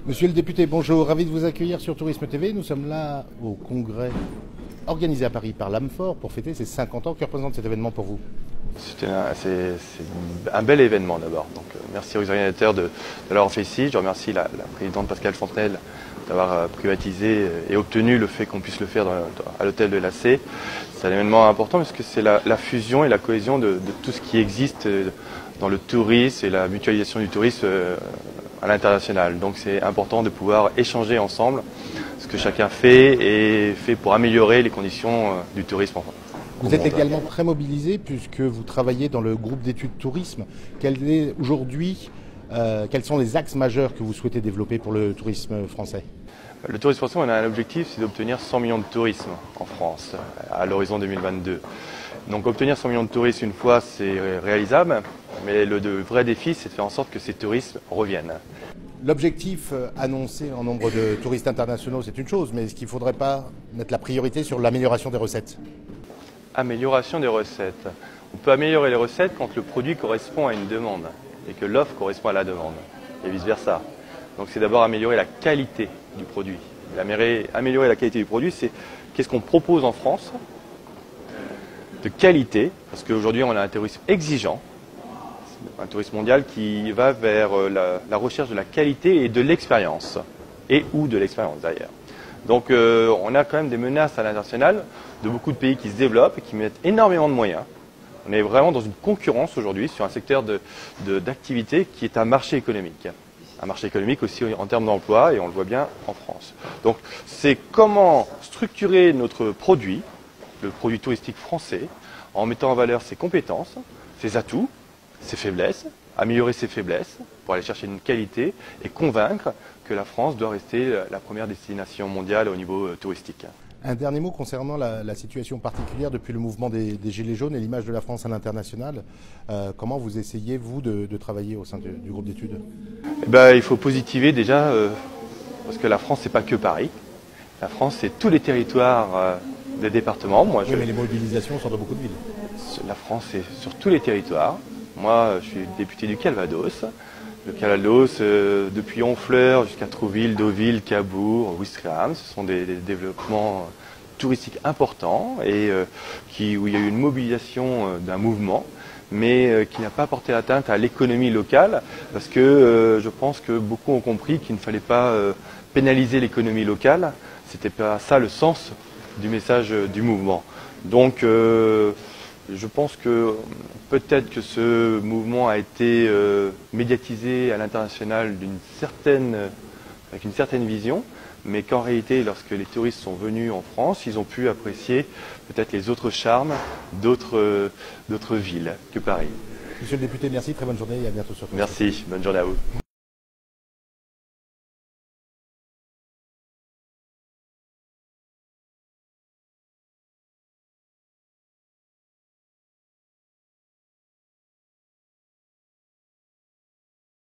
Monsieur le député, bonjour, ravi de vous accueillir sur Tourisme TV. Nous sommes là au congrès organisé à Paris par l'AMFOR pour fêter ses 50 ans. Que représente cet événement pour vous? C'est un bel événement d'abord. Donc, merci aux organisateurs de l'avoir fait ici. Je remercie la présidente Pascale Fontenelle d'avoir privatisé et obtenu le fait qu'on puisse le faire à l'hôtel de l'AC. C'est un événement important parce que c'est la fusion et la cohésion de tout ce qui existe dans le tourisme et la mutualisation du tourisme à l'international. Donc c'est important de pouvoir échanger ensemble ce que chacun fait et fait pour améliorer les conditions du tourisme en France. Vous êtes également très mobilisé puisque vous travaillez dans le groupe d'études tourisme. Quels sont les axes majeurs que vous souhaitez développer pour le tourisme français? Le tourisme français, on a un objectif, c'est d'obtenir 100 millions de tourisme en France à l'horizon 2022. Donc obtenir 100 millions de touristes une fois, c'est réalisable, mais le vrai défi, c'est de faire en sorte que ces touristes reviennent. L'objectif annoncé en nombre de touristes internationaux, c'est une chose, mais est-ce qu'il ne faudrait pas mettre la priorité sur l'amélioration des recettes? Amélioration des recettes. On peut améliorer les recettes quand le produit correspond à une demande et que l'offre correspond à la demande, et vice-versa. Donc c'est d'abord améliorer la qualité du produit. Améliorer la qualité du produit, c'est qu'est-ce qu'on propose en France de qualité, parce qu'aujourd'hui on a un tourisme exigeant, un tourisme mondial qui va vers la recherche de la qualité et de l'expérience, et ou de l'expérience d'ailleurs. Donc on a quand même des menaces à l'international de beaucoup de pays qui se développent et qui mettent énormément de moyens. On est vraiment dans une concurrence aujourd'hui sur un secteur d'activité qui est un marché économique. Un marché économique aussi en termes d'emploi, et on le voit bien en France. Donc c'est comment structurer notre produit, le produit touristique français, en mettant en valeur ses compétences, ses atouts, ses faiblesses, améliorer ses faiblesses pour aller chercher une qualité et convaincre que la France doit rester la première destination mondiale au niveau touristique. Un dernier mot concernant la situation particulière depuis le mouvement des Gilets jaunes et l'image de la France à l'international. Comment vous essayez, vous, de travailler au sein du groupe d'études? Il faut positiver déjà, parce que la France, c'est pas que Paris. La France, c'est tous les territoires des départements. Oui, mais les mobilisations sont dans beaucoup de villes. La France, c'est sur tous les territoires. Moi, je suis député du Calvados. Le Calvados, depuis Honfleur jusqu'à Trouville, Deauville, Cabourg, Ouistreham, ce sont des développements touristiques importants et où il y a eu une mobilisation d'un mouvement, mais qui n'a pas porté atteinte à l'économie locale, parce que je pense que beaucoup ont compris qu'il ne fallait pas pénaliser l'économie locale. C'était pas ça le sens du message du mouvement. Donc je pense que peut-être que ce mouvement a été médiatisé à l'international avec une certaine vision, mais qu'en réalité, lorsque les touristes sont venus en France, ils ont pu apprécier peut-être les autres charmes d'autres villes que Paris. Monsieur le député, merci, très bonne journée et à bientôt sur Tourisme. Merci, bonne journée à vous.